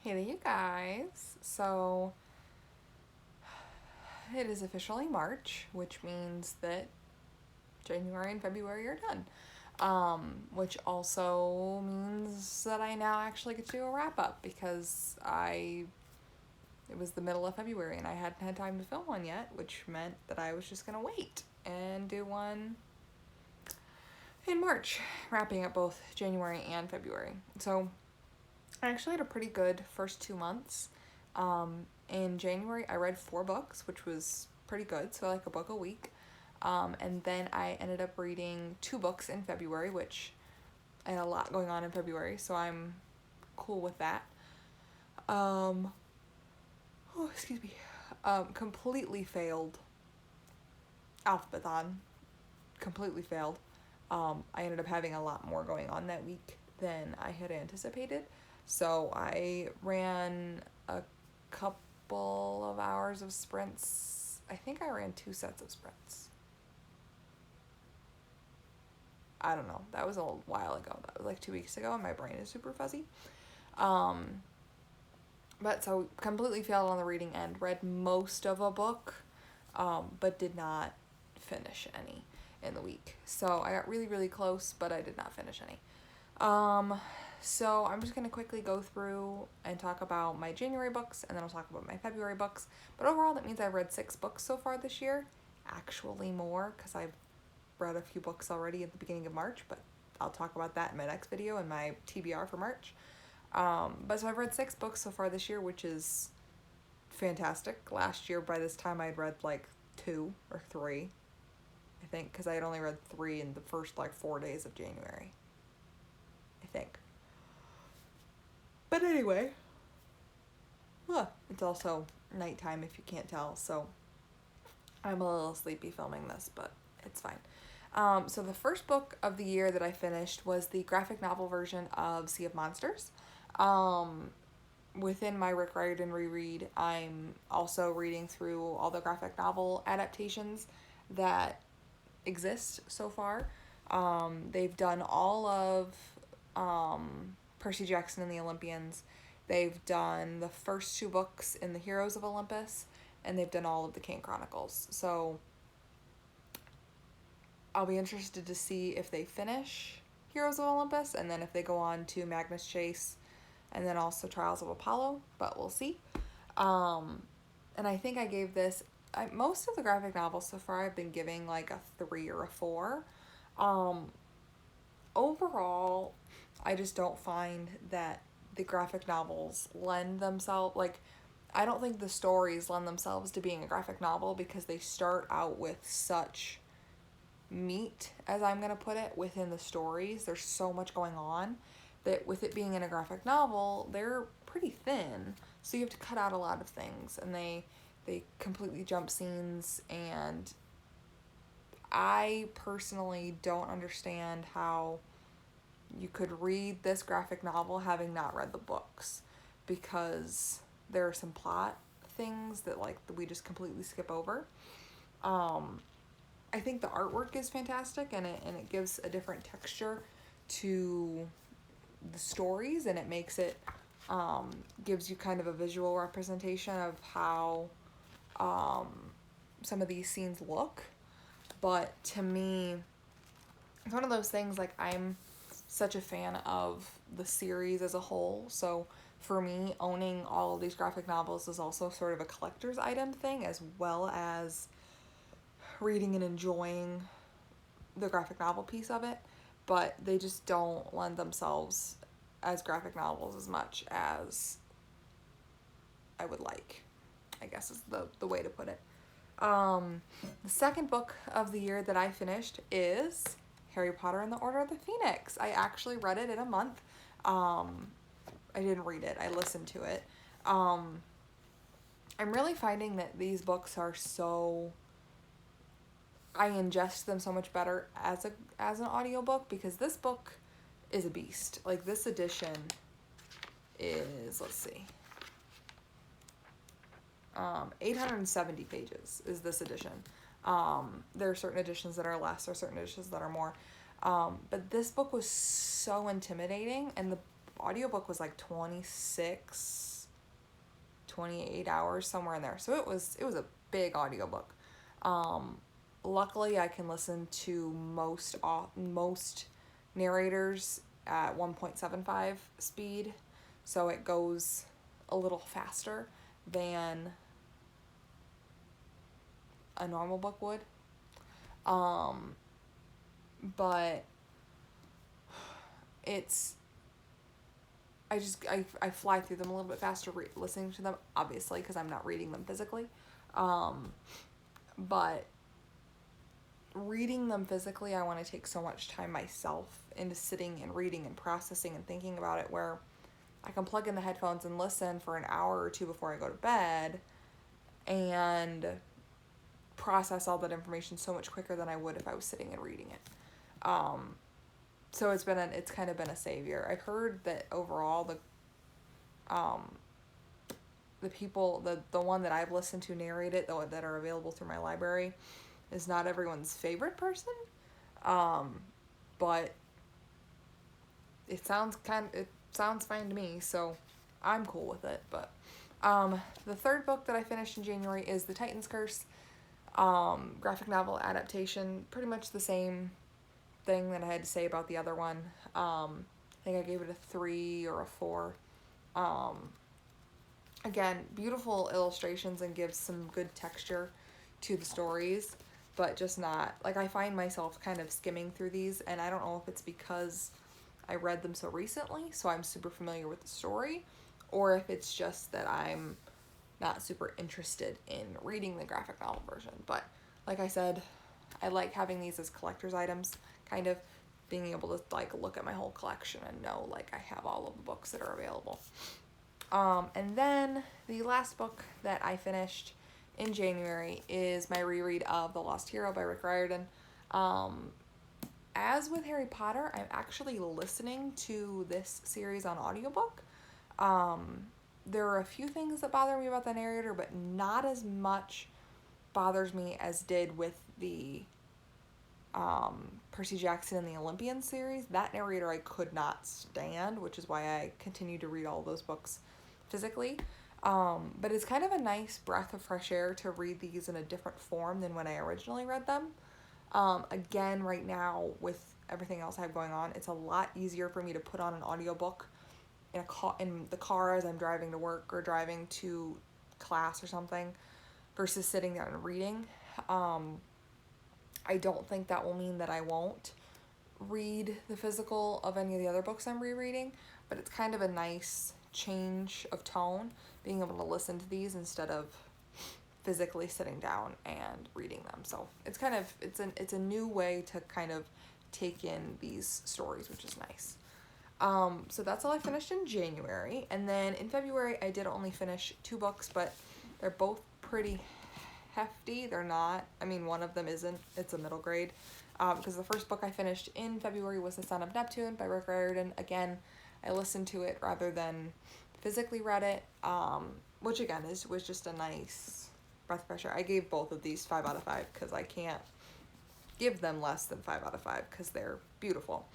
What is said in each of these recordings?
Hey there, you guys. So, it is officially March, which means that January and February are done. Which also means that I now actually get to do a wrap up because it was the middle of February and I hadn't had time to film one yet, which meant that I was just gonna wait and do one in March, wrapping up both January and February. So, I actually had a pretty good first 2 months. In January, I read 4 books, which was pretty good, so like a book a week. And then I ended up reading 2 books in February, which I had a lot going on in February, so I'm cool with that. Um, oh, excuse me. Completely failed Alphabeton. Completely failed. I ended up having a lot more going on that week than I had anticipated. So I ran a couple of hours of sprints. I think I ran 2 sets of sprints. I don't know. That was a while ago. That was like 2 weeks ago, and my brain is super fuzzy. Um, but so completely failed on the reading end. Read most of a book, but did not finish any in the week. So I got really, really close, but I did not finish any. Um, so I'm just gonna quickly go through and talk about my January books, and then I'll talk about my February books. But overall, that means I've read 6 books so far this year. Actually, more because I've read a few books already at the beginning of March, but I'll talk about that in my next video in my TBR for March. But so I've read 6 books so far this year, which is fantastic. Last year, by this time, I'd read like 2 or 3, I think, because I had only read 3 in the first like 4 days of January, I think. But anyway, it's also nighttime if you can't tell, so I'm a little sleepy filming this, but it's fine. So the first book of the year that I finished was the graphic novel version of Sea of Monsters. Um, Within my Rick Riordan reread, I'm also reading through all the graphic novel adaptations that exist so far. They've done all of Percy Jackson and the Olympians. They've done the first 2 books in the Heroes of Olympus, and they've done all of the Kane Chronicles. So I'll be interested to see if they finish Heroes of Olympus, and then if they go on to Magnus Chase, and then also Trials of Apollo, but we'll see. Um, and I think I gave this, most of the graphic novels so far I've been giving like a 3 or a 4. Um, Overall, I just don't find that the graphic novels lend themselves, like, I don't think the stories lend themselves to being a graphic novel because they start out with such meat, as I'm going to put it, within the stories. There's so much going on that with it being in a graphic novel, they're pretty thin. So you have to cut out a lot of things, and they completely jump scenes, and I personally don't understand how you could read this graphic novel having not read the books, because there are some plot things that like we just completely skip over. Um, I think the artwork is fantastic, and it gives a different texture to the stories, and it makes it gives you kind of a visual representation of how um, some of these scenes look. But to me, it's one of those things, like, I'm such a fan of the series as a whole, so for me, owning all of these graphic novels is also sort of a collector's item thing, as well as reading and enjoying the graphic novel piece of it, but they just don't lend themselves as graphic novels as much as I would like, I guess is the way to put it. The second book of the year that I finished is Harry Potter and the Order of the Phoenix. I actually read it in a month. I didn't read it, I listened to it. I'm really finding that these books are so, I ingest them so much better as an audiobook, because this book is a beast. Like, this edition is, let's see, 870 pages is this edition. There are certain editions that are less, there are certain editions that are more. But this book was so intimidating, and the audiobook was like 26 28 hours, somewhere in there. So it was a big audiobook. Luckily, I can listen to most narrators at 1.75 speed, so it goes a little faster than a normal book would. But it's, I fly through them a little bit faster listening to them, obviously, because I'm not reading them physically. But reading them physically, I want to take so much time myself into sitting and reading and processing and thinking about it, where I can plug in the headphones and listen for an hour or two before I go to bed and process all that information so much quicker than I would if I was sitting and reading it. So it's kind of been a savior. I've heard that overall the people, the one that I've listened to narrate it, though, that are available through my library, is not everyone's favorite person. But it sounds fine to me, so I'm cool with it. But the third book that I finished in January is The Titan's Curse, graphic novel adaptation. Pretty much the same thing that I had to say about the other one. I think I gave it a 3 or a 4. Again, beautiful illustrations and gives some good texture to the stories, but just not, like, I find myself kind of skimming through these, and I don't know if it's because I read them so recently, so I'm super familiar with the story, or if it's just that I'm not super interested in reading the graphic novel version. But like I said, I like having these as collector's items, kind of being able to, like, look at my whole collection and know, like, I have all of the books that are available. And then the last book that I finished in January is my reread of The Lost Hero by Rick Riordan. As with Harry Potter, I'm actually listening to this series on audiobook. There are a few things that bother me about the narrator, but not as much bothers me as did with the Percy Jackson and the Olympian series. That narrator I could not stand, which is why I continue to read all those books physically. But it's kind of a nice breath of fresh air to read these in a different form than when I originally read them. Again, right now, with everything else I have going on, it's a lot easier for me to put on an audiobook in the car as I'm driving to work or driving to class or something, versus sitting there and reading. I don't think that will mean that I won't read the physical of any of the other books I'm rereading, but it's kind of a nice change of tone, being able to listen to these instead of physically sitting down and reading them. So it's a new way to kind of take in these stories, which is nice. So that's all I finished in January. And then in February, I did only finish 2 books, but they're both pretty hefty. They're not, I mean, one of them isn't, it's a middle grade. Because the first book I finished in February was The Son of Neptune by Rick Riordan. Again, I listened to it rather than physically read it, which again was just a nice breath of fresh air. I gave both of these 5 out of 5 because I can't give them less than 5 out of 5 because they're beautiful.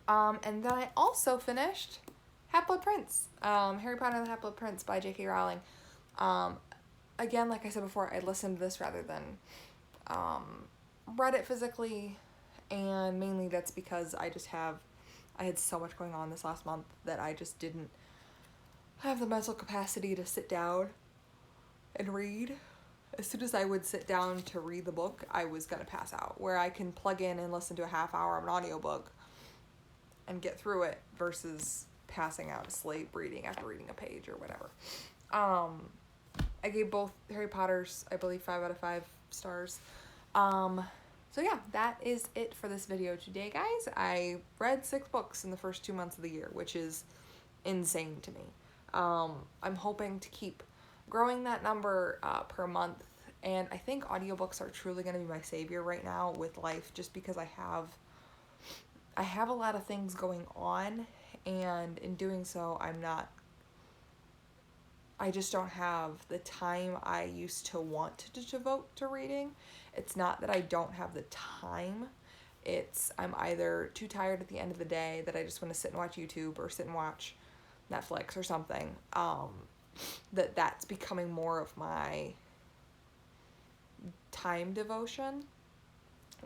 And then I also finished Half-Blood Prince, Harry Potter and the Half-Blood Prince by J.K. Rowling. Again, like I said before, I listened to this rather than read it physically, and mainly that's because I had so much going on this last month that I just didn't have the mental capacity to sit down and read. As soon as I would sit down to read the book, I was going to pass out, where I can plug in and listen to a half hour of an audiobook and get through it versus passing out to sleep reading after reading a page or whatever. I gave both Harry Potters, I believe, 5 out of 5 stars. So yeah, that is it for this video today, guys. I read 6 books in the first 2 months of the year, which is insane to me. I'm hoping to keep growing that number per month, and I think audiobooks are truly going to be my savior right now with life, just because I have a lot of things going on, and in doing so, I just don't have the time I used to want to devote to reading. It's not that I don't have the time. I'm either too tired at the end of the day that I just want to sit and watch YouTube or sit and watch Netflix or something. that's becoming more of my time devotion.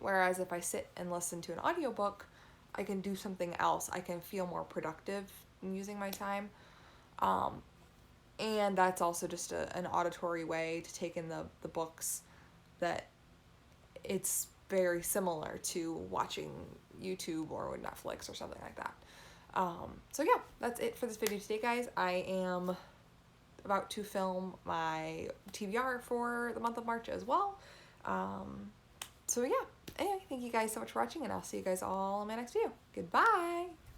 Whereas if I sit and listen to an audiobook, I can do something else. I can feel more productive in using my time. And that's also just an auditory way to take in the books, that it's very similar to watching YouTube or Netflix or something like that. So yeah, that's it for this video today, guys. I am about to film my TBR for the month of March as well. So yeah, anyway, thank you guys so much for watching, and I'll see you guys all in my next video. Goodbye!